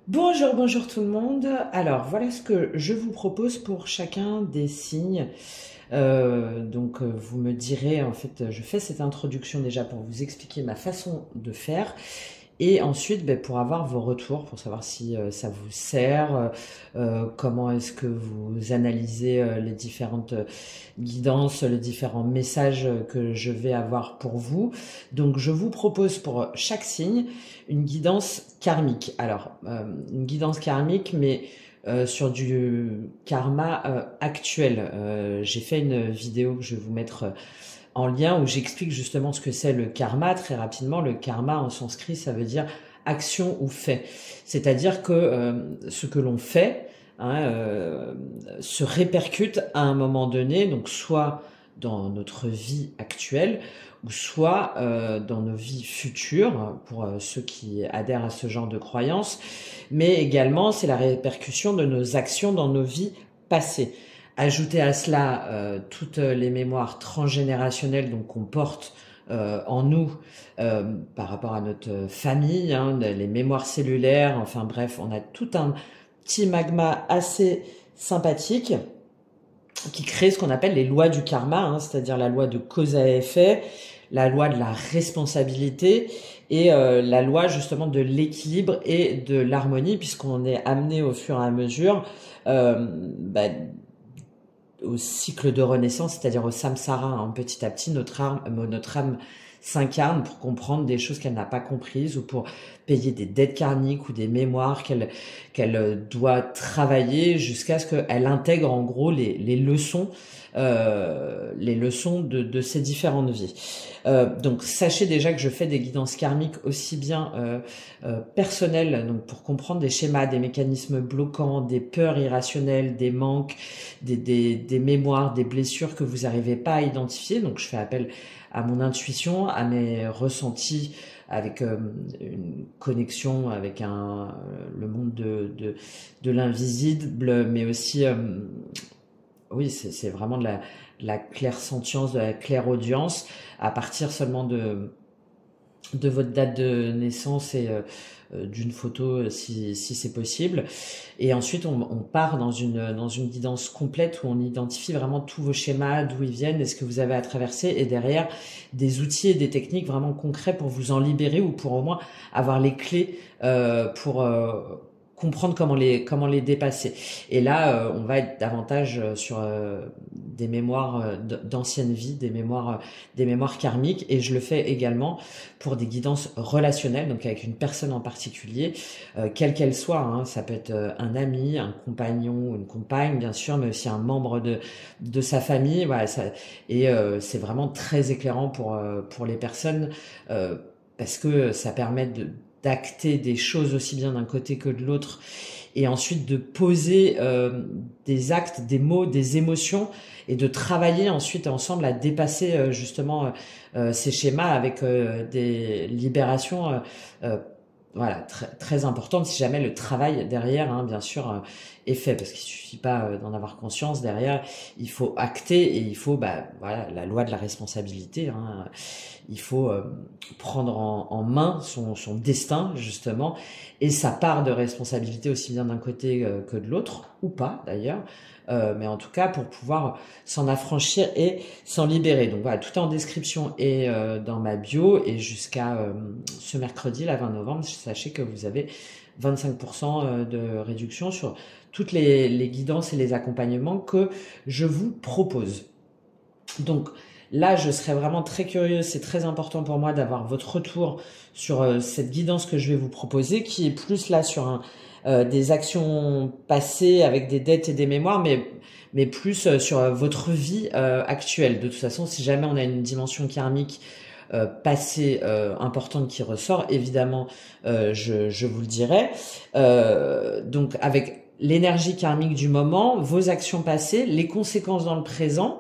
Bonjour, bonjour tout le monde. Alors, voilà ce que je vous propose pour chacun des signes. Vous me direz, en fait, je fais cette introduction déjà pour vous expliquer ma façon de faire. Et ensuite, ben, pour avoir vos retours, pour savoir si ça vous sert, comment est-ce que vous analysez les différentes guidances, les différents messages que je vais avoir pour vous. Donc, je vous propose pour chaque signe une guidance karmique. Alors, une guidance karmique, mais sur du karma actuel. J'ai fait une vidéo que je vais vous mettre en lien où j'explique justement ce que c'est le karma. Très rapidement, le karma en sanskrit, ça veut dire action ou fait. C'est-à-dire que ce que l'on fait se répercute à un moment donné, donc soit dans notre vie actuelle, ou soit dans nos vies futures, pour ceux qui adhèrent à ce genre de croyances, mais également c'est la répercussion de nos actions dans nos vies passées. Ajouter à cela toutes les mémoires transgénérationnelles donc qu'on porte en nous par rapport à notre famille, les mémoires cellulaires, enfin bref, on a tout un petit magma assez sympathique qui crée ce qu'on appelle les lois du karma, c'est-à-dire la loi de cause à effet, la loi de la responsabilité et la loi justement de l'équilibre et de l'harmonie, puisqu'on est amené au fur et à mesure euh, bah, au cycle de renaissance, c'est-à-dire au samsara. Petit à petit, notre âme s'incarne pour comprendre des choses qu'elle n'a pas comprises ou pour payer des dettes karmiques ou des mémoires qu'elle doit travailler jusqu'à ce qu'elle intègre en gros les leçons de ces différentes vies. Donc sachez déjà que je fais des guidances karmiques aussi bien personnelles, donc pour comprendre des schémas, des mécanismes bloquants, des peurs irrationnelles, des manques, des mémoires, des blessures que vous n'arrivez pas à identifier. Donc je fais appel à mon intuition, à mes ressentis, avec une connexion avec le monde de l'invisible, mais aussi, oui, c'est vraiment de la clairsentience, de la clairaudience, à partir seulement de votre date de naissance et d'une photo si c'est possible. Et ensuite, on part dans une guidance complète où on identifie vraiment tous vos schémas, d'où ils viennent et ce que vous avez à traverser. Et derrière, des outils et des techniques vraiment concrets pour vous en libérer ou pour au moins avoir les clés pour comprendre comment les dépasser. Et là, on va être davantage sur des mémoires d'anciennes vies, des mémoires karmiques. Et je le fais également pour des guidances relationnelles, donc avec une personne en particulier, quelle qu'elle soit. Ça peut être un ami, un compagnon, une compagne, bien sûr, mais aussi un membre de sa famille. Voilà, et c'est vraiment très éclairant pour les personnes parce que ça permet d'acter des choses aussi bien d'un côté que de l'autre et ensuite de poser des actes, des mots, des émotions et de travailler ensuite ensemble à dépasser justement ces schémas avec des libérations voilà, très importantes si jamais le travail derrière, bien sûr, est fait, parce qu'il suffit pas d'en avoir conscience. Derrière, il faut acter et il faut, voilà, la loi de la responsabilité. Il faut prendre en main son destin justement et sa part de responsabilité aussi bien d'un côté que de l'autre, ou pas d'ailleurs, mais en tout cas pour pouvoir s'en affranchir et s'en libérer. Donc voilà, tout est en description et dans ma bio, et jusqu'à ce mercredi, la 20 novembre, sachez que vous avez 25% de réduction sur toutes les guidances et les accompagnements que je vous propose. Donc là, je serais vraiment très curieuse, c'est très important pour moi d'avoir votre retour sur cette guidance que je vais vous proposer, qui est plus là sur des actions passées avec des dettes et des mémoires, mais plus sur votre vie actuelle. De toute façon, si jamais on a une dimension karmique passée importante qui ressort, évidemment, je vous le dirai. Donc avec l'énergie karmique du moment, vos actions passées, les conséquences dans le présent,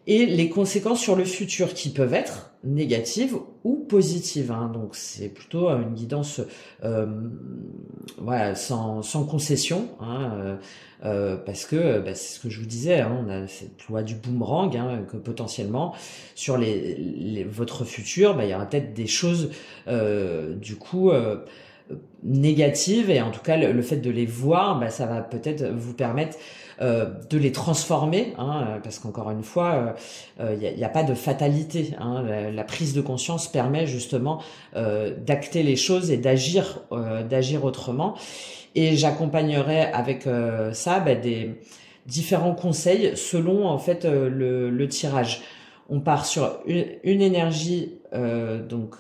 et les conséquences sur le futur qui peuvent être négatives ou positives. Donc c'est plutôt une guidance voilà, sans concession, parce que c'est ce que je vous disais, on a cette loi du boomerang, que potentiellement sur votre futur, il y aura peut-être des choses du coup négatives, et en tout cas le fait de les voir, bah, ça va peut-être vous permettre de les transformer, hein, parce qu'encore une fois, il n'y a pas de fatalité, hein. La prise de conscience permet justement d'acter les choses et d'agir autrement. Et j'accompagnerai avec ça bah, des différents conseils selon en fait le tirage. On part sur une énergie donc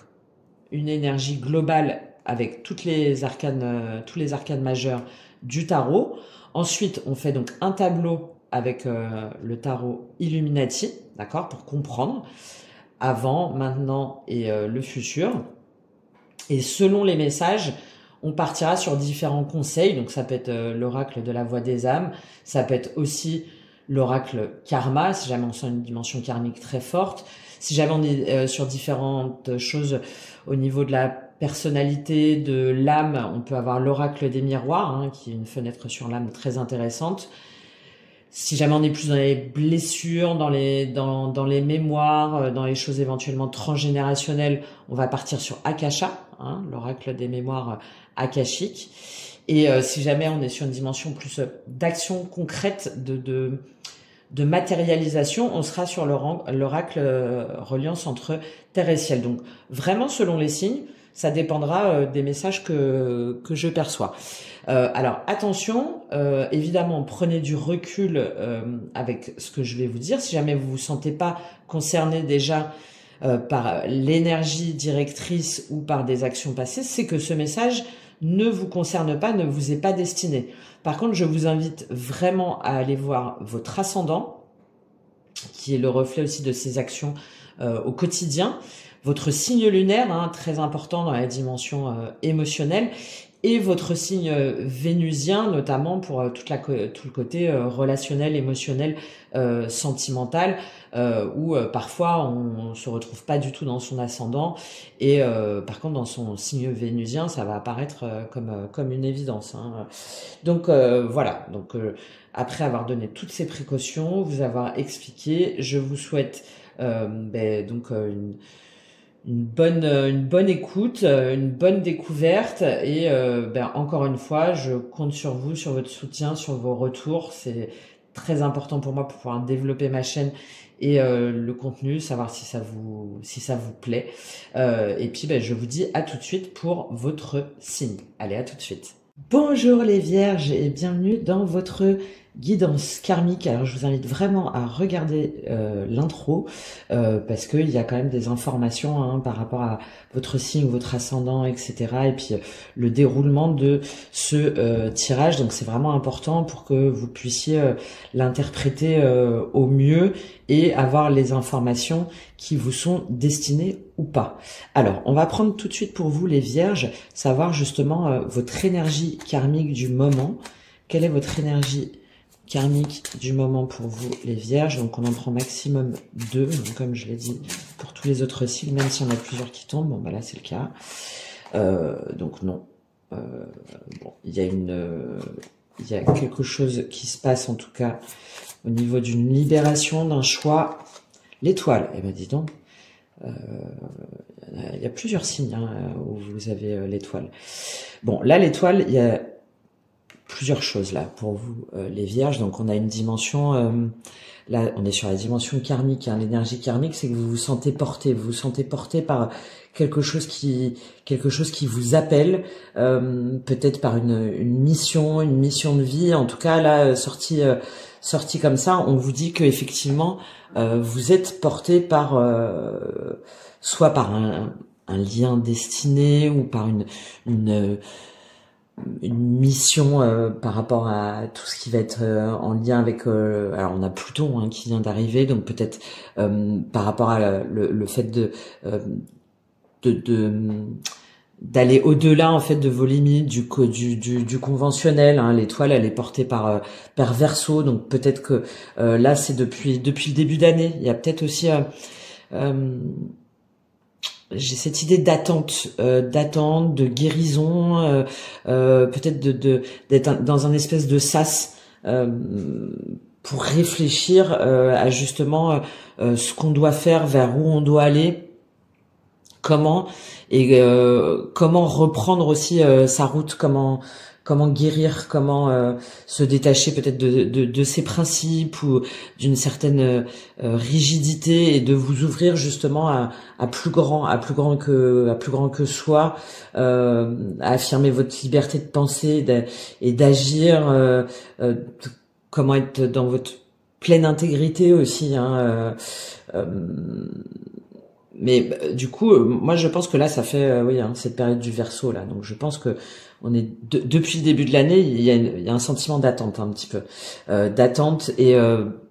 une énergie globale avec tous les arcanes majeurs du tarot. Ensuite, on fait donc un tableau avec le tarot Illuminati, d'accord, pour comprendre avant, maintenant et le futur. Et selon les messages, on partira sur différents conseils. Donc ça peut être l'oracle de la voix des âmes, ça peut être aussi l'oracle karma, si jamais on sent une dimension karmique très forte. Si jamais on est sur différentes choses au niveau de la personnalité, de l'âme, on peut avoir l'oracle des miroirs, hein, qui est une fenêtre sur l'âme très intéressante. Si jamais on est plus dans les blessures, dans les mémoires, dans les choses éventuellement transgénérationnelles, on va partir sur Akasha, hein, l'oracle des mémoires akashiques. Et si jamais on est sur une dimension plus d'action concrète, de matérialisation, on sera sur l'oracle reliance entre terre et ciel. Donc vraiment selon les signes, ça dépendra des messages que je perçois. Alors attention, évidemment prenez du recul avec ce que je vais vous dire. Si jamais vous vous sentez pas concerné déjà par l'énergie directrice ou par des actions passées, c'est que ce message ne vous concerne pas, ne vous est pas destiné. Par contre, je vous invite vraiment à aller voir votre ascendant, qui est le reflet aussi de ces actions au quotidien, votre signe lunaire, hein, très important dans la dimension émotionnelle, et votre signe vénusien, notamment pour tout le côté relationnel, émotionnel, sentimental, où parfois on se retrouve pas du tout dans son ascendant, et par contre dans son signe vénusien, ça va apparaître comme une évidence, hein. Donc voilà, donc après avoir donné toutes ces précautions, vous avoir expliqué, je vous souhaite une bonne écoute, une bonne découverte, et encore une fois, je compte sur vous, sur votre soutien, sur vos retours. C'est très important pour moi pour pouvoir développer ma chaîne et le contenu, savoir si ça vous plaît. Et puis je vous dis à tout de suite pour votre signe. Allez, à tout de suite. Bonjour les vierges et bienvenue dans votre guidance karmique. Alors je vous invite vraiment à regarder l'intro parce qu'il y a quand même des informations, hein, par rapport à votre signe, votre ascendant, etc. Et puis le déroulement de ce tirage. Donc c'est vraiment important pour que vous puissiez l'interpréter au mieux et avoir les informations qui vous sont destinées ou pas. Alors, on va prendre tout de suite pour vous les vierges, savoir justement votre énergie karmique du moment. Quelle est votre énergie karmique du moment pour vous les vierges? Donc on en prend maximum 2, donc, comme je l'ai dit pour tous les autres signes, même si on a plusieurs qui tombent. Bon bah là c'est le cas. Donc non. Bon, il y a quelque chose qui se passe en tout cas au niveau d'une libération, d'un choix. L'étoile, eh ben dis donc. Il y a plusieurs signes, hein, où vous avez l'étoile. Bon, là l'étoile, il y a plusieurs choses là pour vous les vierges. Donc on a une dimension, là on est sur la dimension karmique, hein. L'énergie karmique, c'est que vous vous sentez porté par quelque chose qui vous appelle, peut-être par une mission de vie. En tout cas là, sorti comme ça, on vous dit que effectivement vous êtes porté par soit par un lien destiné ou par une mission par rapport à tout ce qui va être en lien avec alors on a Pluton, hein, qui vient d'arriver, donc peut-être par rapport à le fait d'aller au-delà en fait de vos limites du conventionnel, hein. L'étoile, elle est portée par Verseau, donc peut-être que là c'est depuis le début d'année. Il y a peut-être aussi j'ai cette idée d'attente, de guérison, peut-être d'être dans un espèce de sas pour réfléchir à justement ce qu'on doit faire, vers où on doit aller. comment comment reprendre aussi sa route, comment guérir, comment se détacher peut-être de ses principes ou d'une certaine rigidité et de vous ouvrir justement à plus grand que soi, à affirmer votre liberté de penser et d'agir, comment être dans votre pleine intégrité aussi, hein, mais du coup, moi je pense que là ça fait oui, hein, cette période du Verseau là, donc je pense que on est depuis le début de l'année, il y a un sentiment d'attente un petit peu, d'attente et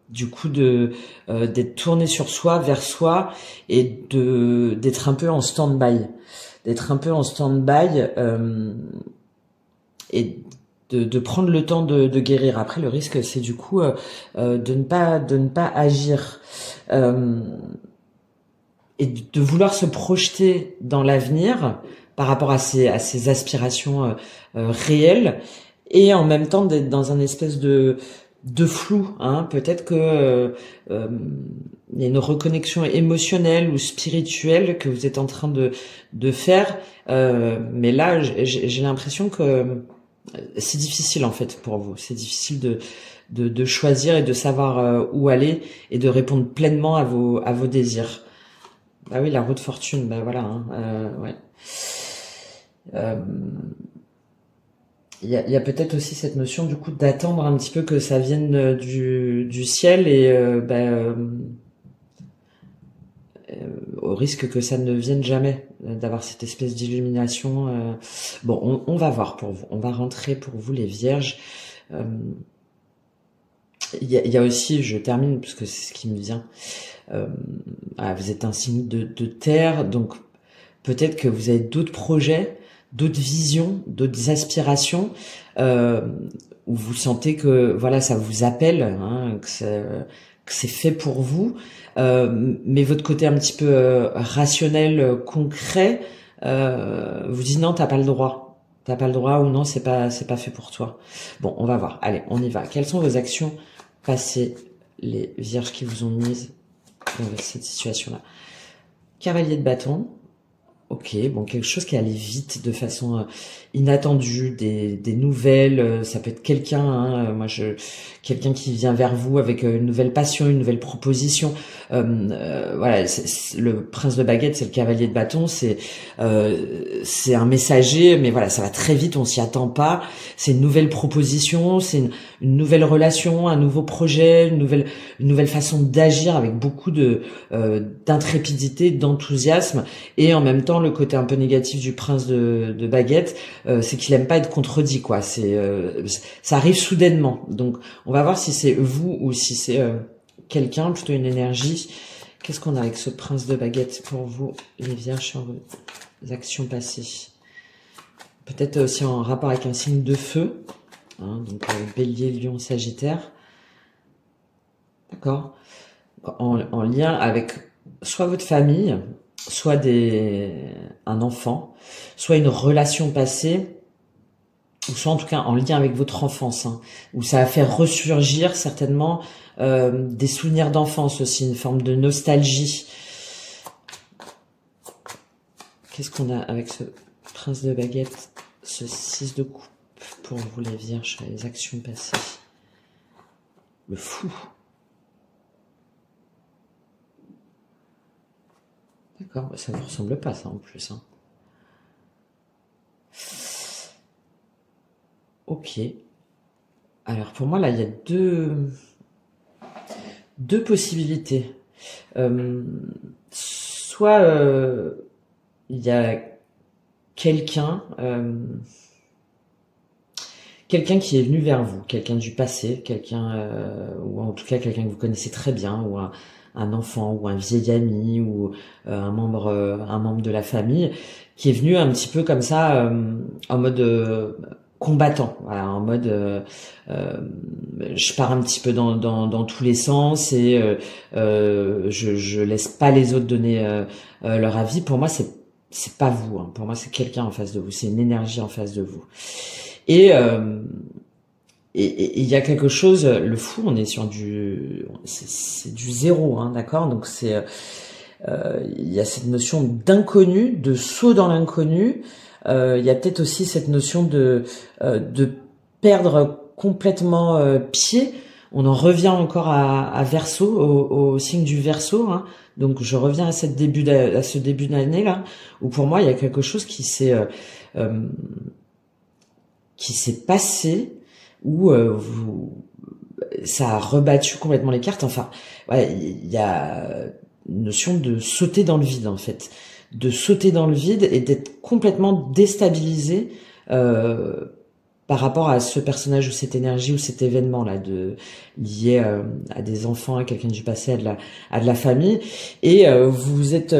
du coup d'être tourné sur soi, vers soi et d'être un peu en stand-by, et de prendre le temps de guérir. Après le risque c'est du coup de ne pas agir. Et de vouloir se projeter dans l'avenir par rapport à ses aspirations réelles et en même temps d'être dans un espèce de flou, hein. Peut-être que il y a une reconnexion émotionnelle ou spirituelle que vous êtes en train de faire, mais là j'ai l'impression que c'est difficile en fait pour vous, c'est difficile de choisir et de savoir où aller et de répondre pleinement à vos désirs. Ah oui, la roue de fortune, ben voilà, hein, ouais. Il y a peut-être aussi cette notion du coup d'attendre un petit peu que ça vienne du ciel et au risque que ça ne vienne jamais, d'avoir cette espèce d'illumination. Bon, on va voir pour vous, on va rentrer pour vous les vierges. Il y a aussi, je termine parce que c'est ce qui me vient. Vous êtes un signe de terre, donc peut-être que vous avez d'autres projets, d'autres visions, d'autres aspirations, où vous sentez que voilà ça vous appelle, hein, que c'est fait pour vous, mais votre côté un petit peu rationnel, concret, vous dit non, t'as pas le droit. T'as pas le droit ou non, c'est pas fait pour toi. Bon, on va voir. Allez, on y va. Quelles sont vos actions passées, les vierges qui vous ont mises dans cette situation-là? Cavalier de bâton. Ok, bon, quelque chose qui allait vite, de façon inattendue, des nouvelles, ça peut être quelqu'un, hein, quelqu'un qui vient vers vous avec une nouvelle passion, une nouvelle proposition. Voilà, le prince de baguette, c'est le cavalier de bâton, c'est un messager, mais voilà, ça va très vite, on s'y attend pas. C'est une nouvelle proposition, c'est une nouvelle relation, un nouveau projet, une nouvelle façon d'agir avec beaucoup d'intrépidité, d'enthousiasme, et en même temps le côté un peu négatif du prince de baguette, c'est qu'il aime pas être contredit, quoi. Ça arrive soudainement. Donc on va voir si c'est vous ou si c'est quelqu'un, plutôt une énergie. Qu'est-ce qu'on a avec ce prince de baguette pour vous, les vierges, sur vos actions passées? Peut-être aussi en rapport avec un signe de feu, hein, donc bélier, lion, sagittaire. D'accord. En lien avec soit votre famille, soit un enfant, soit une relation passée, ou soit en tout cas en lien avec votre enfance, hein, où ça a fait ressurgir certainement des souvenirs d'enfance aussi, une forme de nostalgie. Qu'est-ce qu'on a avec ce prince de baguette, ce 6 de coupe pour vous les vierges, les actions passées? Le fou. D'accord, ça ne vous ressemble pas ça en plus, hein. Ok. Alors pour moi là, il y a deux possibilités. Soit il y a quelqu'un qui est venu vers vous, quelqu'un du passé, ou en tout cas quelqu'un que vous connaissez très bien, ou un enfant, ou un vieil ami, ou un membre de la famille, qui est venu un petit peu comme ça, en mode combattant, voilà, en mode je pars un petit peu dans tous les sens et je laisse pas les autres donner leur avis. Pour moi, c'est pas vous, hein. Pour moi, c'est quelqu'un en face de vous, c'est une énergie en face de vous. Et il y a quelque chose, le fou, on est sur c'est du zéro, hein, d'accord. Donc c'est il y a cette notion d'inconnu, de saut dans l'inconnu. Il y a peut-être aussi cette notion de perdre complètement pied. On en revient encore à Verseau, au signe du Verseau, hein. Donc je reviens à ce début d'année là, où pour moi il y a quelque chose qui s'est passé, où ça a rebattu complètement les cartes. Enfin, ouais, il y a une notion de sauter dans le vide en fait, de sauter dans le vide et d'être complètement déstabilisé par rapport à ce personnage ou cette énergie ou cet événement là, lié à des enfants, à quelqu'un du passé, à de la famille, et vous vous êtes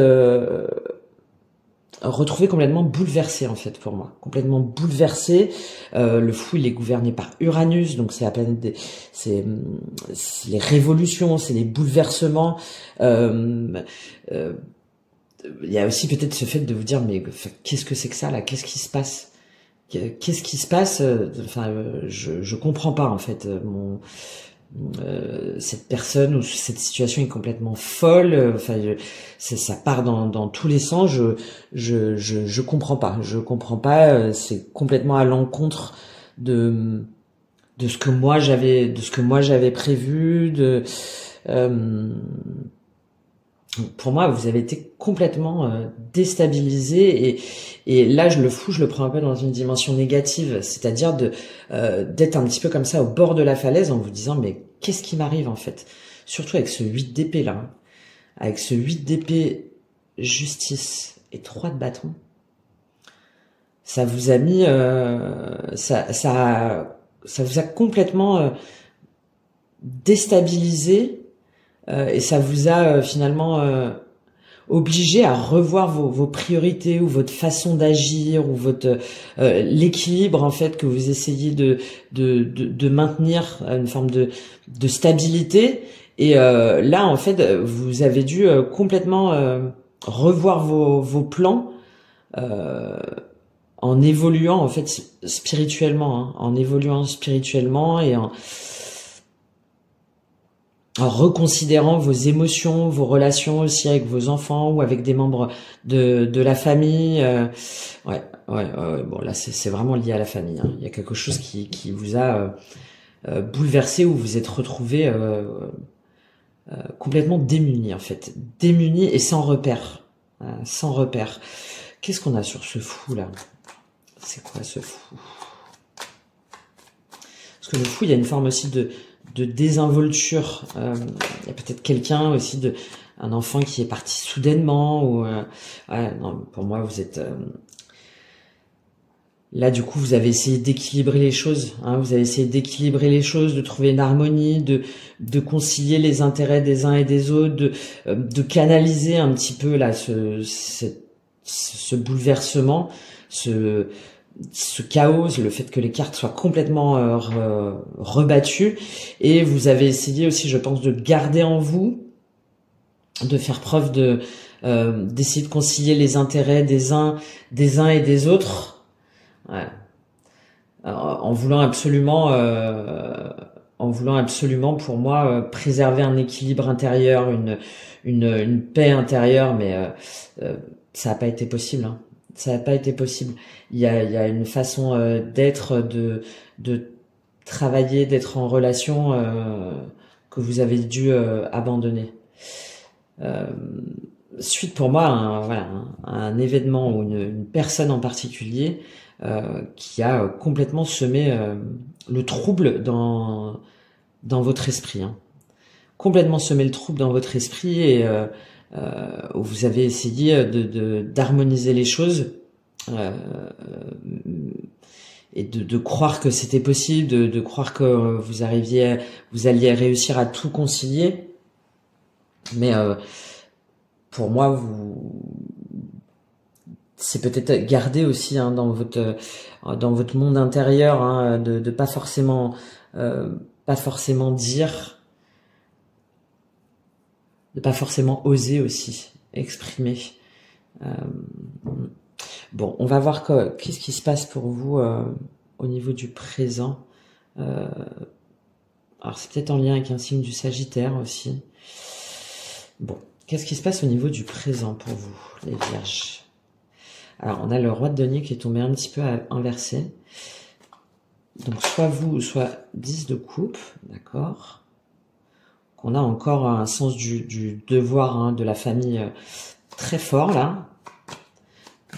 retrouvé complètement bouleversé en fait, pour moi, complètement bouleversé. Le fou, il est gouverné par Uranus, donc c'est la planète c'est les révolutions, c'est les bouleversements. Il y a aussi peut-être ce fait de vous dire, mais qu'est-ce que c'est que ça là, qu'est-ce qui se passe? Qu'est-ce qui se passe? Enfin, je comprends pas en fait. Cette personne ou cette situation est complètement folle. Enfin, ça part dans tous les sens. Je comprends pas. Je comprends pas. C'est complètement à l'encontre de ce que moi j'avais prévu. Pour moi, vous avez été complètement déstabilisé, et là, je le prends un peu dans une dimension négative, c'est-à-dire d'être un petit peu comme ça au bord de la falaise en vous disant, mais qu'est-ce qui m'arrive en fait? Surtout avec ce 8 d'épée là, hein. Avec ce 8 d'épée, justice et 3 de bâton, ça vous a mis, ça vous a complètement déstabilisé. Et ça vous a finalement obligé à revoir vos priorités ou votre façon d'agir ou votre l'équilibre en fait que vous essayez de maintenir, une forme de stabilité. Et là en fait vous avez dû complètement revoir vos plans en évoluant en fait spirituellement, hein, en évoluant spirituellement et en reconsidérant vos émotions, vos relations aussi avec vos enfants ou avec des membres de la famille. Ouais. Bon, là, c'est vraiment lié à la famille, hein. Il y a quelque chose qui vous a bouleversé, où vous vous êtes retrouvé complètement démuni, en fait. Démuni et sans repère. Sans repère. Qu'est-ce qu'on a sur ce fou, là? C'est quoi, ce fou? Parce que le fou, il y a une forme aussi de désinvolture. Il y a peut-être quelqu'un aussi, un enfant qui est parti soudainement, ou ouais, non, pour moi vous êtes là, du coup vous avez essayé d'équilibrer les choses, hein, vous avez essayé d'équilibrer les choses, de trouver une harmonie, de concilier les intérêts des uns et des autres, de canaliser un petit peu là ce bouleversement, ce chaos, le fait que les cartes soient complètement rebattues. Et vous avez essayé aussi, je pense, de garder en vous, de faire preuve d'essayer de concilier les intérêts des uns et des autres. Ouais. Alors, en voulant absolument pour moi préserver un équilibre intérieur, une paix intérieure, mais ça n'a pas été possible, hein. Ça n'a pas été possible. Il y a une façon d'être, de travailler, d'être en relation que vous avez dû abandonner. Suite pour moi un événement ou une personne en particulier qui a complètement semé le trouble dans votre esprit, hein. Complètement semé le trouble dans votre esprit, et où vous avez essayé d'harmoniser les choses et de croire que c'était possible, de croire que vous alliez réussir à tout concilier. Mais pour moi, c'est peut-être garder aussi, hein, dans votre monde intérieur, hein, de pas forcément dire, de pas forcément oser aussi exprimer. Bon, on va voir qu'est-ce qui se passe pour vous au niveau du présent. Alors c'est peut-être en lien avec un signe du Sagittaire aussi. Bon, Qu'est-ce qui se passe au niveau du présent pour vous, les Vierges? Alors, on a le roi de denier qui est tombé un petit peu inversé. Donc, soit vous, soit 10 de coupe, d'accord? On a encore un sens du devoir, hein, de la famille très fort, là.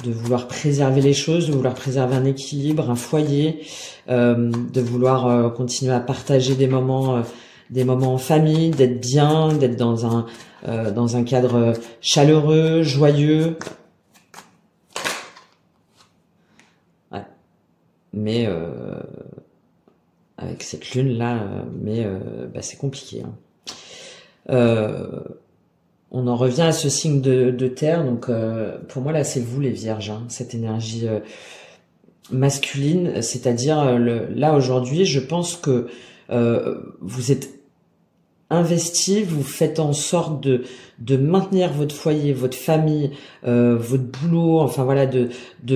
De vouloir préserver les choses, de vouloir préserver un équilibre, un foyer, de vouloir continuer à partager des moments en famille, d'être bien, d'être dans un cadre chaleureux, joyeux. Ouais. Mais avec cette lune là, bah, c'est compliqué. Hein. On en revient à ce signe de terre, donc pour moi là c'est vous les Vierges, hein, cette énergie masculine, c'est-à-dire là aujourd'hui je pense que vous êtes investi, vous faites en sorte de maintenir votre foyer, votre famille, votre boulot, enfin voilà, de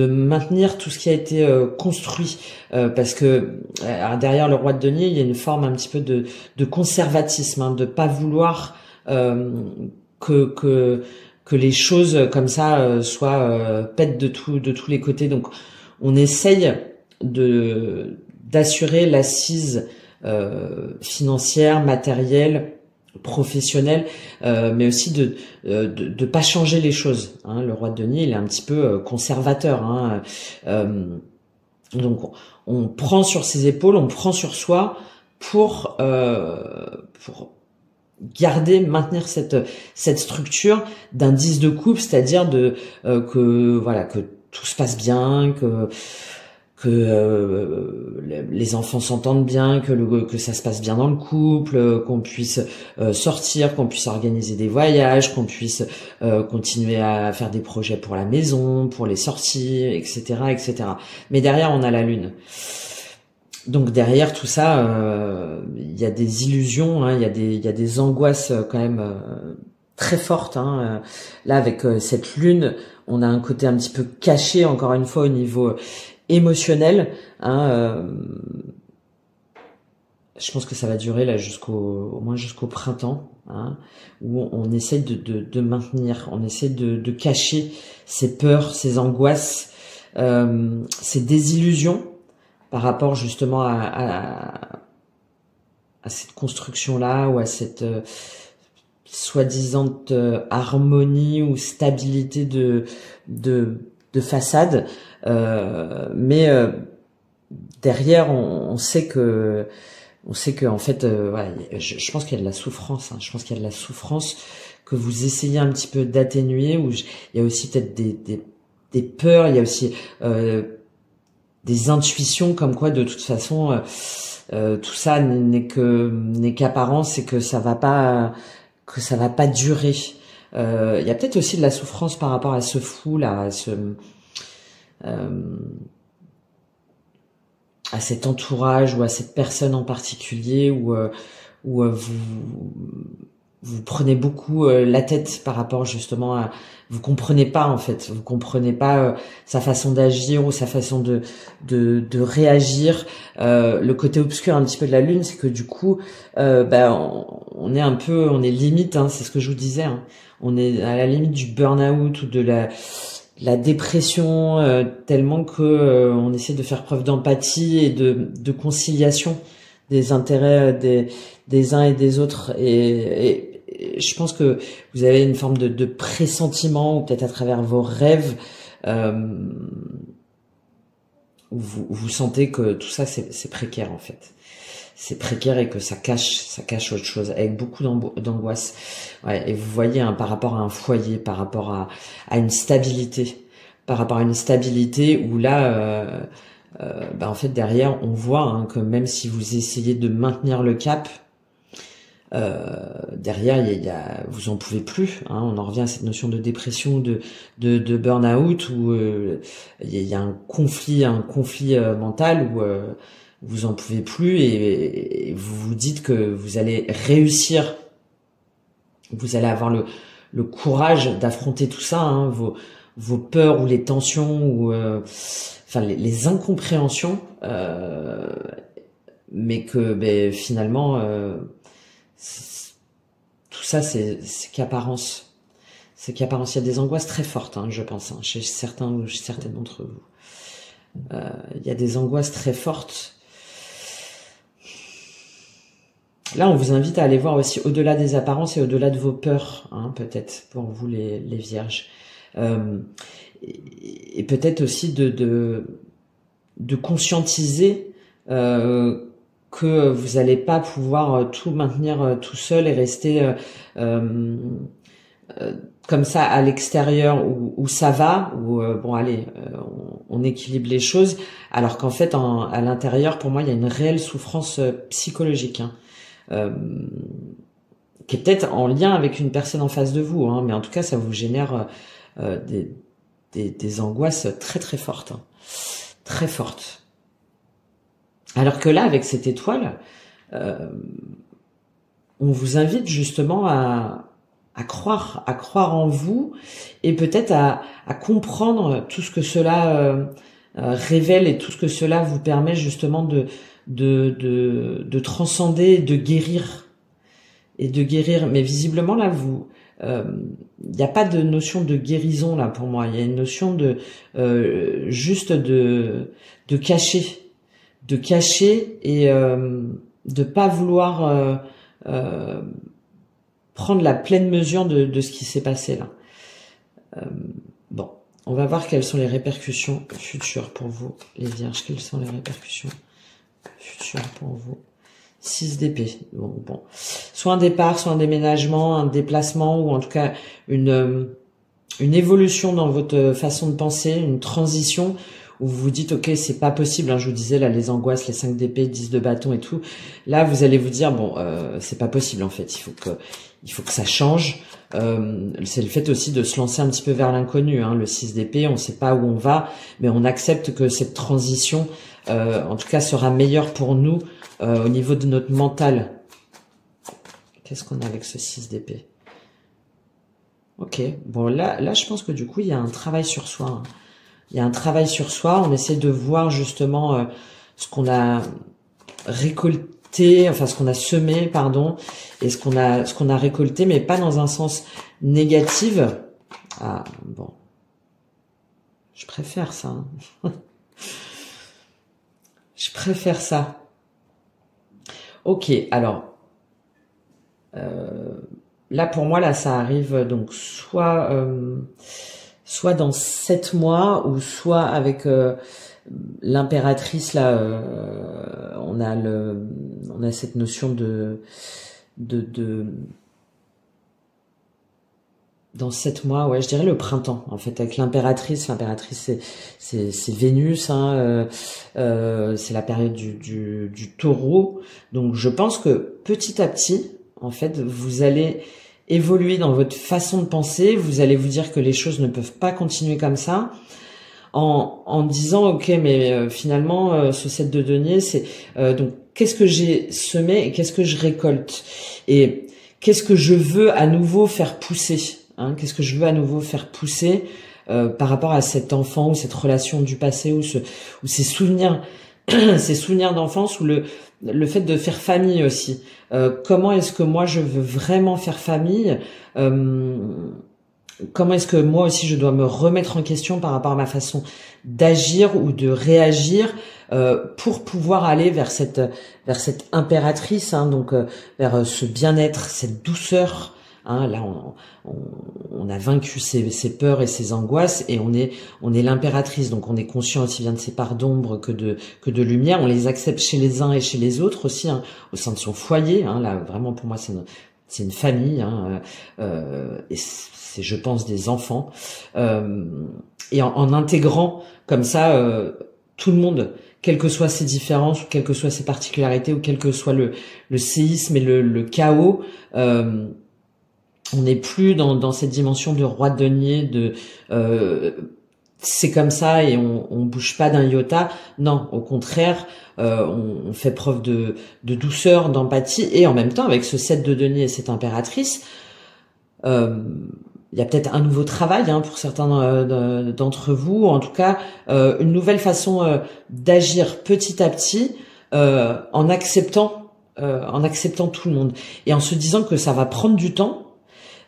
maintenir tout ce qui a été construit, parce que derrière le roi de denier, il y a une forme un petit peu de conservatisme, hein, de pas vouloir que les choses comme ça soient pètent de tous les côtés. Donc on essaye d'assurer l'assise financière, matérielle, professionnelle, mais aussi de pas changer les choses. Hein. Le roi de denier, il est un petit peu conservateur. Hein. Donc on prend sur ses épaules, on prend sur soi pour garder, maintenir cette structure d'un 10 de coupe, c'est-à-dire que voilà, que tout se passe bien, que les enfants s'entendent bien, que ça se passe bien dans le couple, qu'on puisse sortir, qu'on puisse organiser des voyages, qu'on puisse continuer à faire des projets pour la maison, pour les sorties, etc., etc. Mais derrière, on a la lune. Donc derrière tout ça, il y a des illusions, hein, il y a des angoisses quand même très fortes. Hein. Là, avec cette lune, on a un côté un petit peu caché, encore une fois, au niveau émotionnel. Hein, je pense que ça va durer là au moins jusqu'au printemps, hein, où on essaie de maintenir, on essaie de cacher ces peurs, ces angoisses, ces désillusions par rapport justement à cette construction-là ou à cette soi-disant harmonie ou stabilité de façade. Mais derrière, on sait que en fait, voilà, je pense qu'il y a de la souffrance. Hein, je pense qu'il y a de la souffrance que vous essayez un petit peu d'atténuer. Où il y a aussi peut-être des peurs. Il y a aussi des intuitions comme quoi de toute façon tout ça n'est qu'apparence et que ça va pas durer. Il y a peut-être aussi de la souffrance par rapport à ce fou là, à cet entourage ou à cette personne en particulier où vous prenez beaucoup la tête par rapport justement à... Vous comprenez pas en fait, vous comprenez pas sa façon d'agir ou sa façon de réagir. Le côté obscur un petit peu de la lune, c'est que du coup, on est limite, hein, c'est ce que je vous disais, hein, on est à la limite du burn-out ou de la dépression, tellement que on essaie de faire preuve d'empathie et de conciliation des intérêts des uns et des autres et je pense que vous avez une forme de pressentiment ou peut-être à travers vos rêves où vous sentez que tout ça c'est précaire en fait. C'est précaire et que ça cache autre chose avec beaucoup d'angoisse. Ouais, et vous voyez hein, par rapport à un foyer, par rapport à une stabilité, où là en fait derrière on voit hein, que même si vous essayez de maintenir le cap, derrière vous en pouvez plus. Hein, on en revient à cette notion de dépression, de burn-out où il y a un conflit mental où vous en pouvez plus et vous vous dites que vous allez réussir, vous allez avoir le courage d'affronter tout ça, hein, vos peurs ou les tensions ou les incompréhensions, mais que finalement tout ça c'est qu'apparence. C'est qu'apparemment, il y a des angoisses très fortes, hein, je pense, hein, chez certains ou chez certaines d'entre vous. Il y a des angoisses très fortes. Là, on vous invite à aller voir aussi au-delà des apparences et au-delà de vos peurs, hein, peut-être, pour vous les vierges. Et peut-être aussi de conscientiser que vous n'allez pas pouvoir tout maintenir tout seul et rester comme ça à l'extérieur où ça va, où bon allez, on équilibre les choses, alors qu'en fait à l'intérieur, pour moi, il y a une réelle souffrance psychologique, hein, qui est peut-être en lien avec une personne en face de vous, hein, mais en tout cas ça vous génère des angoisses très très fortes, hein, très fortes. Alors que là, avec cette étoile, on vous invite justement à croire en vous et peut-être à comprendre tout ce que cela révèle et tout ce que cela vous permet justement de transcender, de guérir et de guérir. Mais visiblement là, il n'y a pas de notion de guérison là pour moi. Il y a une notion de juste de cacher et de pas vouloir prendre la pleine mesure de ce qui s'est passé là. Bon, on va voir quelles sont les répercussions futures pour vous, les vierges. Quelles sont les répercussions futures pour vous? 6 d'épée. Bon, soit un départ, soit un déménagement, un déplacement, ou en tout cas une évolution dans votre façon de penser, une transition où vous vous dites ok, c'est pas possible, hein, je vous disais là les angoisses, les 5 d'épée, 10 de bâton et tout. Là vous allez vous dire bon, c'est pas possible en fait, il faut que ça change. C'est le fait aussi de se lancer un petit peu vers l'inconnu, hein, le 6 d'épée, on sait pas où on va, mais on accepte que cette transition en tout cas sera meilleure pour nous au niveau de notre mental. Qu'est-ce qu'on a avec ce 6 d'épée? Ok, bon là je pense que du coup il y a un travail sur soi, hein. Il y a un travail sur soi, on essaie de voir justement ce qu'on a récolté, enfin ce qu'on a semé, pardon, et ce qu'on a récolté, mais pas dans un sens négatif. Ah bon, je préfère ça, hein. Je préfère ça. Ok, alors là pour moi là ça arrive donc soit dans 7 mois ou soit avec l'impératrice là, on a cette notion de dans 7 mois, ouais, je dirais le printemps en fait avec l'impératrice. L'impératrice c'est Vénus, hein, c'est la période du Taureau. Donc je pense que petit à petit, en fait, vous allez évoluer dans votre façon de penser, vous allez vous dire que les choses ne peuvent pas continuer comme ça, en disant ok, mais finalement ce 7 de denier, c'est donc qu'est-ce que j'ai semé et qu'est-ce que je récolte et qu'est-ce que je veux à nouveau faire pousser, hein, qu'est-ce que je veux à nouveau faire pousser par rapport à cet enfant ou cette relation du passé ou ces souvenirs ces souvenirs d'enfance ou le fait de faire famille aussi. Comment est-ce que moi je veux vraiment faire famille, comment est-ce que moi aussi je dois me remettre en question par rapport à ma façon d'agir ou de réagir pour pouvoir aller vers cette impératrice, hein, donc vers ce bien-être, cette douceur. Hein, là, on a vaincu ses peurs et ses angoisses et on est l'impératrice. Donc, on est conscient aussi bien de ses parts d'ombre que de lumière. On les accepte chez les uns et chez les autres aussi, hein, au sein de son foyer. Hein, là, vraiment, pour moi, c'est une famille. Hein, et c'est, je pense, des enfants. Et en intégrant comme ça tout le monde, quelles que soient ses différences, ou quelles que soient ses particularités, ou quel que soit le séisme et le chaos. On n'est plus dans cette dimension de roi de denier, de c'est comme ça et on bouge pas d'un iota. Non, au contraire, on fait preuve de douceur, d'empathie, et en même temps, avec ce 7 de denier et cette impératrice, il y a peut-être un nouveau travail, hein, pour certains d'entre vous, en tout cas une nouvelle façon d'agir petit à petit, en acceptant tout le monde et en se disant que ça va prendre du temps.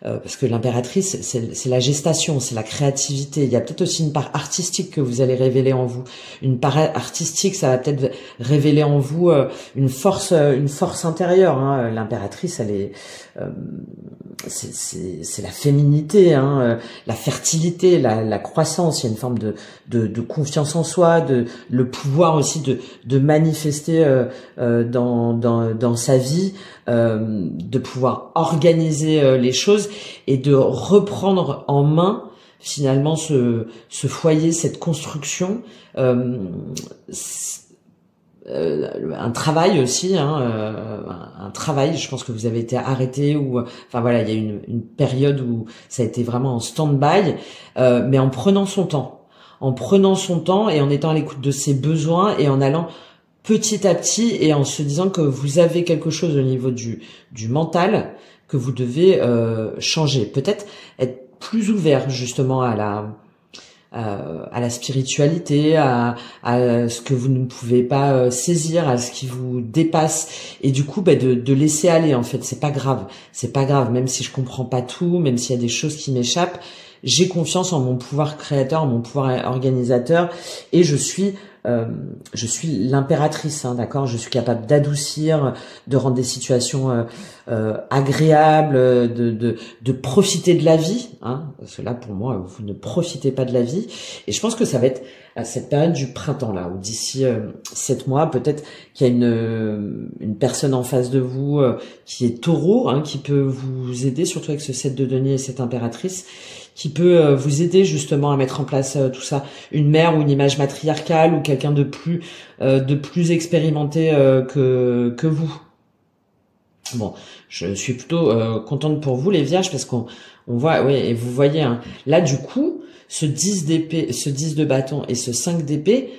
parce que l'impératrice, c'est la gestation, c'est la créativité. Il y a peut-être aussi une part artistique que vous allez révéler en vous. Une part artistique, ça va peut-être révéler en vous une force intérieure. Hein. L'impératrice, elle est, c'est la féminité, hein, la fertilité, la croissance. Il y a une forme de confiance en soi, le pouvoir aussi de manifester dans sa vie, de pouvoir organiser les choses et de reprendre en main finalement ce foyer, cette construction, un travail aussi, hein, un travail. Je pense que vous avez été arrêté ou, enfin voilà, il y a une période où ça a été vraiment en stand-by, mais en prenant son temps, et en étant à l'écoute de ses besoins et en allant petit à petit et en se disant que vous avez quelque chose au niveau du mental que vous devez changer. Peut-être être plus ouvert justement à la spiritualité, à ce que vous ne pouvez pas saisir, à ce qui vous dépasse, et du coup de laisser aller. En fait, c'est pas grave, même si je comprends pas tout, même s'il y a des choses qui m'échappent, j'ai confiance en mon pouvoir créateur, en mon pouvoir organisateur, et je suis l'impératrice, hein, d'accord. Je suis capable d'adoucir, de rendre des situations agréables, de profiter de la vie, hein, parce que là, pour moi, vous ne profitez pas de la vie. Et je pense que ça va être à cette période du printemps, là, où d'ici 7 mois, peut-être qu'il y a une personne en face de vous qui est taureau, hein, qui peut vous aider, surtout avec ce 7 de denier et cette impératrice, qui peut vous aider justement à mettre en place tout ça. Une mère ou une image matriarcale ou quelqu'un de plus expérimenté que vous. Bon, je suis plutôt contente pour vous les vierges, parce qu'on voit, oui, et vous voyez, hein, là du coup, ce 10 d'épée, ce 10 de bâton et ce 5 d'épée,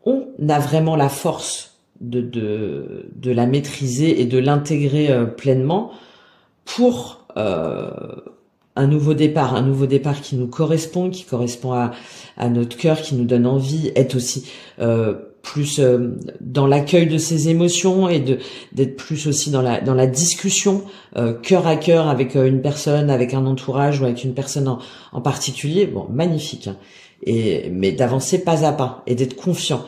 on a vraiment la force de la maîtriser et de l'intégrer pleinement pour un nouveau départ qui nous correspond, qui correspond à notre cœur, qui nous donne envie, être aussi plus dans l'accueil de ses émotions et d'être plus aussi dans la discussion cœur à cœur avec une personne, avec un entourage ou avec une personne en particulier. Bon, magnifique, hein. Mais d'avancer pas à pas et d'être confiant.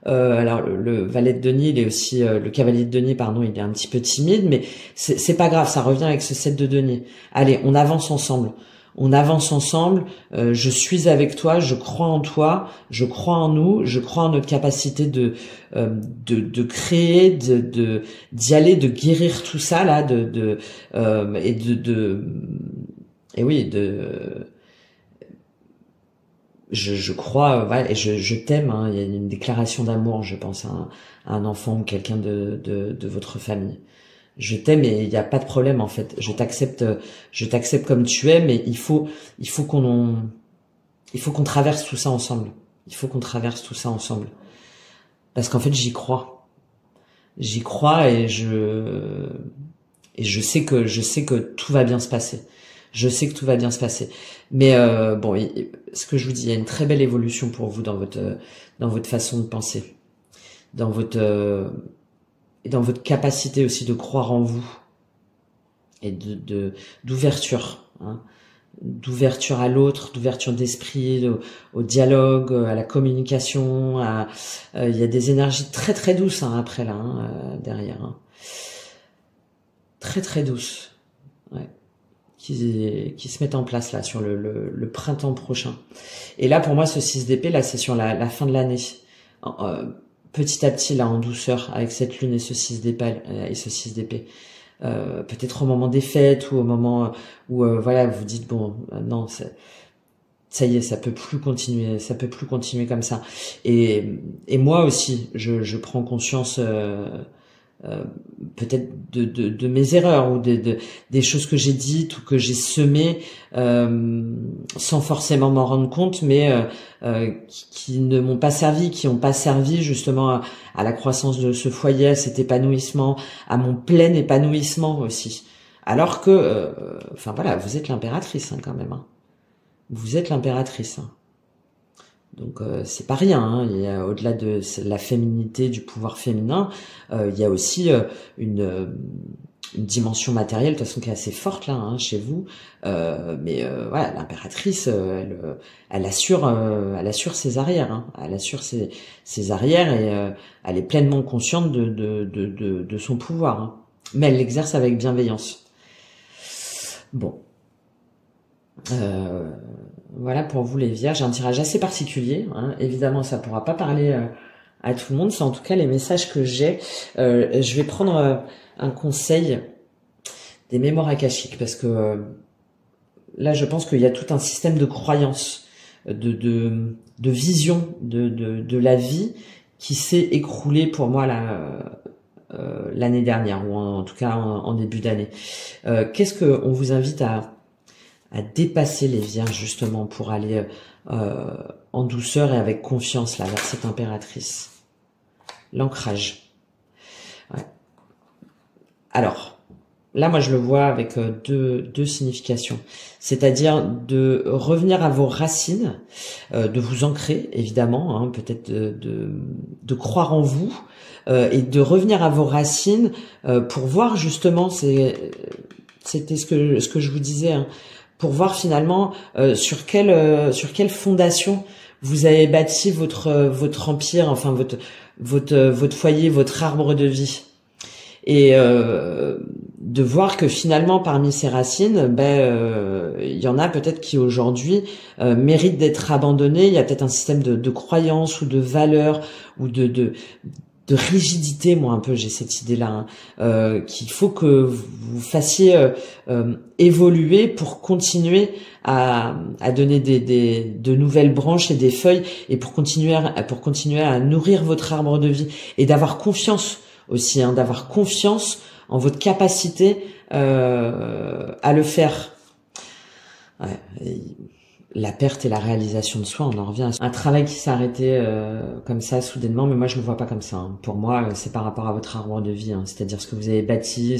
Alors le valet de denier, il est aussi le cavalier de denier, pardon, il est un petit peu timide, mais c'est pas grave, ça revient avec ce 7 de denier. Allez, on avance ensemble. Je suis avec toi, je crois en toi, je crois en nous, je crois en notre capacité de créer, d'y aller, de guérir tout ça là, et oui, je crois, voilà, et je t'aime, hein. Il y a une déclaration d'amour, je pense, à un enfant ou quelqu'un de votre famille. Je t'aime et il n'y a pas de problème, en fait. Je t'accepte comme tu es, mais il faut qu'on traverse tout ça ensemble. Parce qu'en fait, j'y crois. Et je sais que tout va bien se passer. Mais bon, ce que je vous dis, il y a une très belle évolution pour vous dans votre façon de penser, dans votre capacité aussi de croire en vous et d'ouverture, hein, d'ouverture à l'autre, d'ouverture d'esprit, au dialogue, à la communication. Il y a des énergies très très douces, hein, après là, hein, derrière, hein. Très très douces, ouais, qui se mettent en place là sur le printemps prochain. Et là, pour moi, ce 6 d'épée, là, c'est sur la fin de l'année. Petit à petit, là, en douceur, avec cette lune et ce 6 d'épée. Peut-être au moment des fêtes ou au moment où voilà, vous dites bon, non, ça y est, ça peut plus continuer comme ça. Et moi aussi, je prends conscience peut-être de mes erreurs ou des choses que j'ai dites ou que j'ai semées sans forcément m'en rendre compte, mais qui ne m'ont pas servi, qui n'ont pas servi justement à la croissance de ce foyer, à cet épanouissement, à mon plein épanouissement aussi. Alors que, enfin voilà, vous êtes l'impératrice, hein, quand même, hein. Vous êtes l'impératrice, hein. Donc c'est pas rien, hein. Il y a, au-delà de la féminité, du pouvoir féminin, il y a aussi une dimension matérielle de toute façon qui est assez forte là, hein, chez vous. Mais voilà, l'impératrice, elle assure ses arrières, hein. Elle assure ses arrières et elle est pleinement consciente de son pouvoir, hein. Mais elle l'exerce avec bienveillance. Bon. Voilà pour vous les vierges, un tirage assez particulier, hein. Évidemment ça pourra pas parler à tout le monde, c'est en tout cas les messages que j'ai. Je vais prendre un conseil des mémoires akashiques parce que là je pense qu'il y a tout un système de croyances, de vision de la vie qui s'est écroulé pour moi l'année dernière, ou en tout cas en début d'année. Qu'est-ce qu'on vous invite à dépasser les vierges justement pour aller en douceur et avec confiance là vers cette impératrice? L'ancrage. Ouais. Alors, là moi je le vois avec deux significations. C'est-à-dire de revenir à vos racines, de vous ancrer évidemment, hein, peut-être de croire en vous, et de revenir à vos racines pour voir justement, c'était ce que je vous disais, hein, pour voir finalement sur quelle fondation vous avez bâti votre empire, enfin votre foyer, votre arbre de vie, et de voir que finalement parmi ces racines, il y en a peut-être qui aujourd'hui méritent d'être abandonnés. Il y a peut-être un système de croyances ou de valeurs ou de rigidité, moi un peu j'ai cette idée-là, hein, qu'il faut que vous fassiez évoluer pour continuer à donner de nouvelles branches et des feuilles, et pour continuer à nourrir votre arbre de vie, et d'avoir confiance aussi, hein, d'avoir confiance en votre capacité à le faire. Ouais. La perte et la réalisation de soi, on en revient à un travail qui s'est arrêté comme ça soudainement, mais moi je le vois pas comme ça, hein. Pour moi, c'est par rapport à votre arbre de vie, hein. C'est-à-dire ce que vous avez bâti,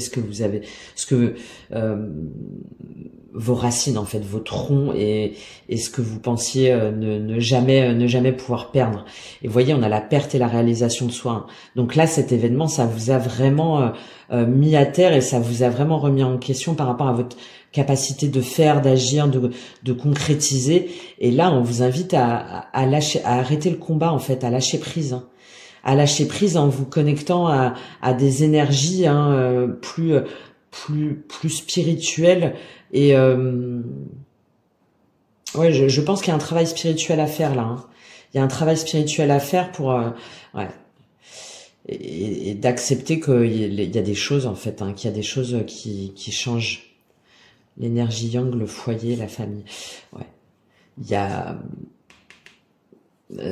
vos racines en fait, vos troncs, et ce que vous pensiez ne jamais pouvoir perdre. Et vous voyez, on a la perte et la réalisation de soi, hein. Donc là, cet événement, ça vous a vraiment mis à terre, et ça vous a vraiment remis en question par rapport à votre capacité de faire, d'agir, de concrétiser. Et là, on vous invite à arrêter le combat, en fait, à lâcher prise, hein. À lâcher prise en vous connectant à des énergies, hein, plus spirituelles. Et ouais, je pense qu'il y a un travail spirituel à faire là, hein. Il y a un travail spirituel à faire pour ouais, et d'accepter qu'il y a des choses en fait, hein, qu'il y a des choses qui changent. L'énergie yang, le foyer, la famille. Ouais. Il y a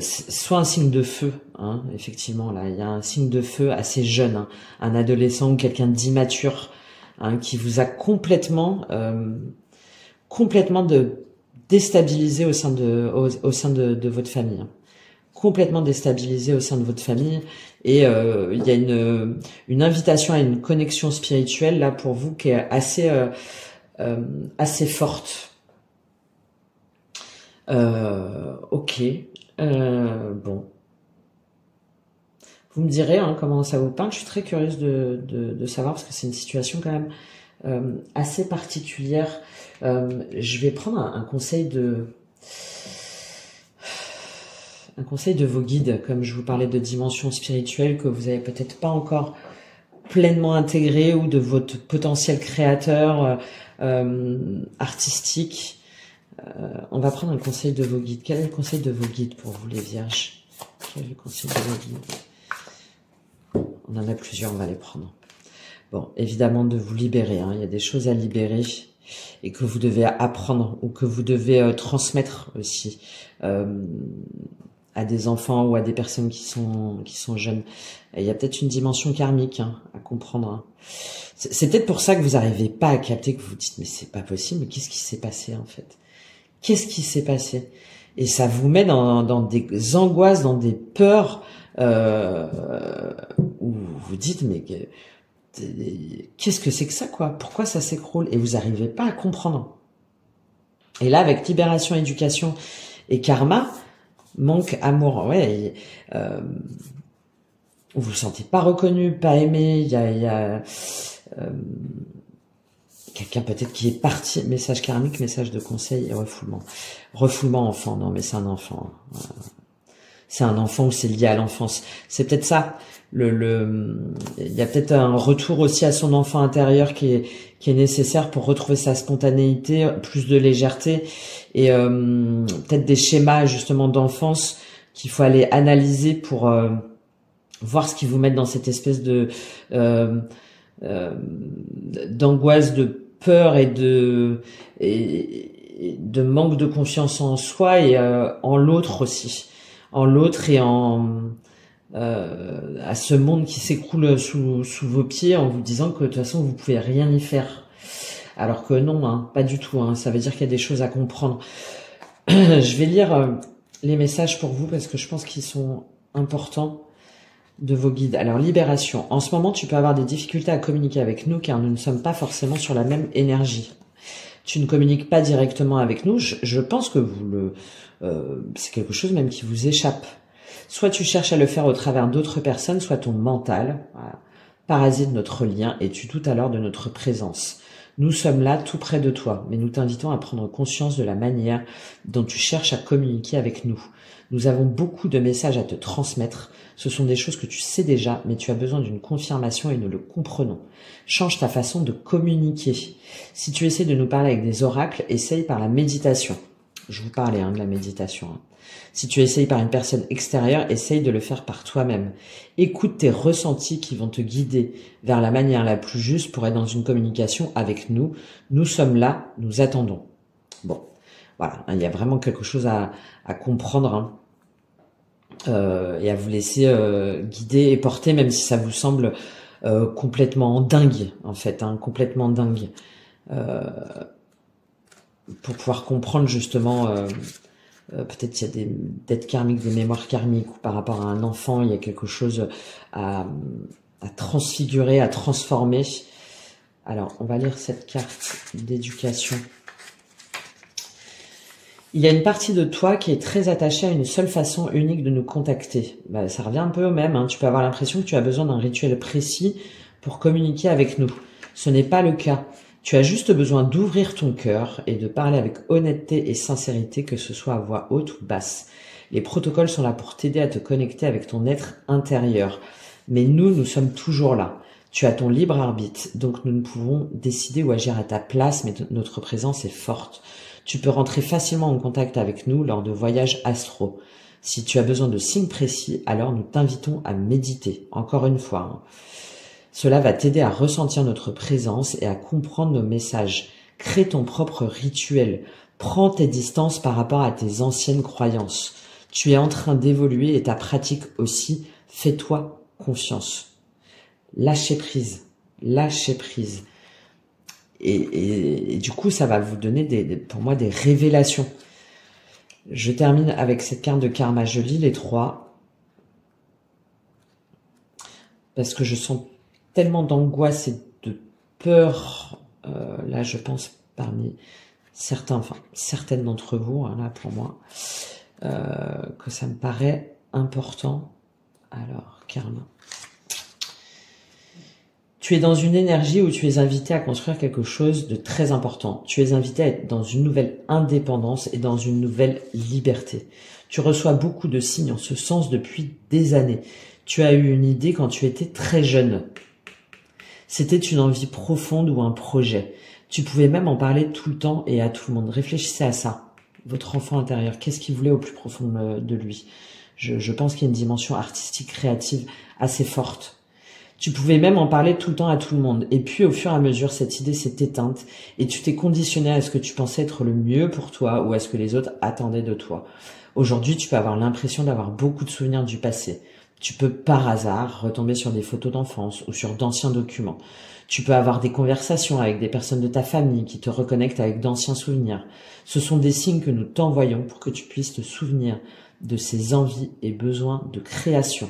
soit un signe de feu, hein, effectivement, là. Il y a un signe de feu assez jeune, hein, un adolescent ou quelqu'un d'immature, hein, qui vous a complètement déstabilisé au sein de votre famille, hein. Complètement déstabilisé au sein de votre famille. Et il y a une invitation à une connexion spirituelle, là, pour vous, qui est assez forte. Ok. Bon. Vous me direz, hein, comment ça vous parle. Je suis très curieuse de savoir, parce que c'est une situation quand même assez particulière. Je vais prendre un conseil de vos guides, comme je vous parlais de dimension spirituelle que vous avez peut-être pas encore pleinement intégré, ou de votre potentiel créateur artistique. On va prendre un conseil de vos guides. Quel est le conseil de vos guides pour vous, les vierges? Quel est le conseil de vos guides? On en a plusieurs, on va les prendre. Bon, évidemment de vous libérer, hein. Il y a des choses à libérer et que vous devez apprendre, ou que vous devez transmettre aussi à des enfants ou à des personnes qui sont jeunes. Et il y a peut-être une dimension karmique, hein, à comprendre, hein. C'est peut-être pour ça que vous n'arrivez pas à capter, que vous vous dites mais c'est pas possible, mais qu'est-ce qui s'est passé en fait? Qu'est-ce qui s'est passé? Et ça vous met dans des angoisses, dans des peurs où vous dites mais qu'est-ce que c'est que ça, quoi? Pourquoi ça s'écroule? Et vous n'arrivez pas à comprendre. Et là, avec libération, éducation et karma, Manque amour, ouais. Vous vous sentez pas reconnu, pas aimé. Il y a quelqu'un peut-être qui est parti. Message karmique, message de conseil et refoulement. Refoulement enfant, non mais c'est un enfant. C'est un enfant ou c'est lié à l'enfance. C'est peut-être ça. Il y a peut-être un retour aussi à son enfant intérieur qui est nécessaire pour retrouver sa spontanéité, plus de légèreté et peut-être des schémas justement d'enfance qu'il faut aller analyser pour voir ce qui vous met dans cette espèce de d'angoisse, de peur et de manque de confiance en soi et en l'autre aussi, en l'autre et à ce monde qui s'écroule sous vos pieds en vous disant que de toute façon vous pouvez rien y faire, alors que non, hein, pas du tout, hein, ça veut dire qu'il y a des choses à comprendre. Je vais lire les messages pour vous parce que je pense qu'ils sont importants de vos guides. Alors, libération. En ce moment, tu peux avoir des difficultés à communiquer avec nous car nous ne sommes pas forcément sur la même énergie. Tu ne communiques pas directement avec nous. Je pense que c'est quelque chose même qui vous échappe. Soit tu cherches à le faire au travers d'autres personnes, soit ton mental parasite notre lien et tu doutes alors de notre présence. Nous sommes là tout près de toi, mais nous t'invitons à prendre conscience de la manière dont tu cherches à communiquer avec nous. Nous avons beaucoup de messages à te transmettre. Ce sont des choses que tu sais déjà, mais tu as besoin d'une confirmation et nous le comprenons. Change ta façon de communiquer. Si tu essaies de nous parler avec des oracles, essaye par la méditation. Je vous parlais de la méditation. Si tu essayes par une personne extérieure, essaye de le faire par toi-même. Écoute tes ressentis qui vont te guider vers la manière la plus juste pour être dans une communication avec nous. Nous sommes là, nous attendons. Bon, voilà, il y a vraiment quelque chose à comprendre et à vous laisser guider et porter, même si ça vous semble complètement dingue, en fait, complètement dingue. Pour pouvoir comprendre justement... peut-être qu'il y a des dettes karmiques, des mémoires karmiques, ou par rapport à un enfant, il y a quelque chose à transfigurer, à transformer. Alors, on va lire cette carte d'éducation. Il y a une partie de toi qui est très attachée à une seule façon unique de nous contacter. Ça revient un peu au même, hein. Tu peux avoir l'impression que tu as besoin d'un rituel précis pour communiquer avec nous. Ce n'est pas le cas. Tu as juste besoin d'ouvrir ton cœur et de parler avec honnêteté et sincérité, que ce soit à voix haute ou basse. Les protocoles sont là pour t'aider à te connecter avec ton être intérieur. Mais nous sommes toujours là. Tu as ton libre arbitre, donc nous ne pouvons décider ou agir à ta place, mais notre présence est forte. Tu peux rentrer facilement en contact avec nous lors de voyages astraux. Si tu as besoin de signes précis, alors nous t'invitons à méditer. Encore une fois, Cela va t'aider à ressentir notre présence et à comprendre nos messages. Crée ton propre rituel. Prends tes distances par rapport à tes anciennes croyances. Tu es en train d'évoluer et ta pratique aussi. Fais-toi confiance. Lâchez prise. Lâchez prise. Et du coup, ça va vous donner pour moi des révélations. Je termine avec cette carte de karma. Je lis les trois parce que je sens tellement d'angoisse et de peur. Là, je pense parmi certaines d'entre vous, hein, là pour moi, que ça me paraît important. Alors, karma. Tu es dans une énergie où tu es invité à construire quelque chose de très important. Tu es invité à être dans une nouvelle indépendance et dans une nouvelle liberté. Tu reçois beaucoup de signes en ce sens depuis des années. Tu as eu une idée quand tu étais très jeune. C'était une envie profonde ou un projet. Tu pouvais même en parler tout le temps et à tout le monde. Réfléchissez à ça. Votre enfant intérieur, qu'est-ce qu'il voulait au plus profond de lui? Je pense qu'il y a une dimension artistique, créative assez forte. Tu pouvais même en parler tout le temps à tout le monde. Et puis, au fur et à mesure, cette idée s'est éteinte et tu t'es conditionné à ce que tu pensais être le mieux pour toi ou à ce que les autres attendaient de toi. Aujourd'hui, tu peux avoir l'impression d'avoir beaucoup de souvenirs du passé. Tu peux, par hasard, retomber sur des photos d'enfance ou sur d'anciens documents. Tu peux avoir des conversations avec des personnes de ta famille qui te reconnectent avec d'anciens souvenirs. Ce sont des signes que nous t'envoyons pour que tu puisses te souvenir de ces envies et besoins de création.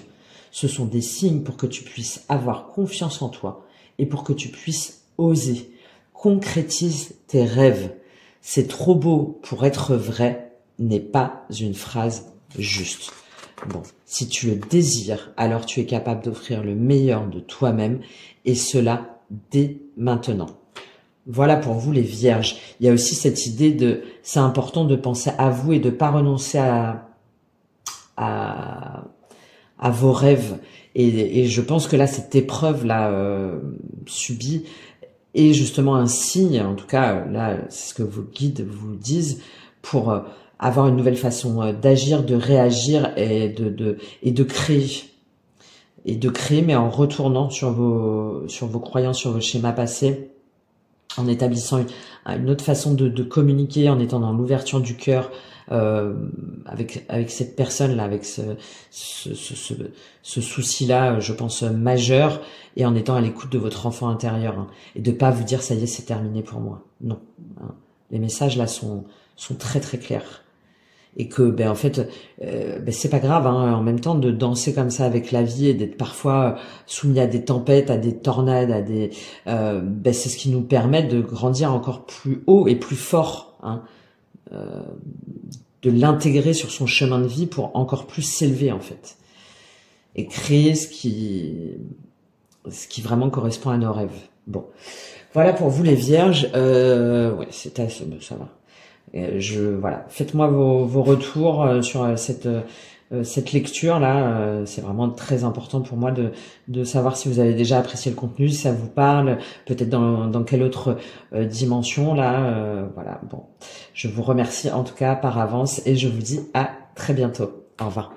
Ce sont des signes pour que tu puisses avoir confiance en toi et pour que tu puisses oser. Concrétise tes rêves. C'est trop beau pour être vrai n'est pas une phrase juste. Bon, si tu le désires, alors tu es capable d'offrir le meilleur de toi-même, et cela dès maintenant. Voilà pour vous les vierges. Il y a aussi cette idée de, c'est important de penser à vous et de pas renoncer à vos rêves. Et je pense que là, cette épreuve-là subie est justement un signe, en tout cas, là, c'est ce que vos guides vous disent, pour avoir une nouvelle façon d'agir, de réagir et de créer. Et de créer, mais en retournant sur vos croyances, sur vos schémas passés, en établissant une autre façon de communiquer, en étant dans l'ouverture du cœur, avec cette personne-là, avec ce souci-là, je pense, majeur, et en étant à l'écoute de votre enfant intérieur, hein, et de pas vous dire, ça y est, c'est terminé pour moi. Non. Hein. Les messages, là, sont très, très clairs. Et que, ben, en fait, c'est pas grave, hein, en même temps, de danser comme ça avec la vie et d'être parfois soumis à des tempêtes, à des tornades, à des, c'est ce qui nous permet de grandir encore plus haut et plus fort, hein, de l'intégrer sur son chemin de vie pour encore plus s'élever, en fait, et créer ce qui vraiment correspond à nos rêves. Bon, voilà pour vous les vierges. Ouais, ça va. Voilà, faites-moi vos retours sur cette lecture là. C'est vraiment très important pour moi de savoir si vous avez déjà apprécié le contenu, si ça vous parle, peut-être dans quelle autre dimension là. Voilà, bon, je vous remercie en tout cas par avance et je vous dis à très bientôt. Au revoir.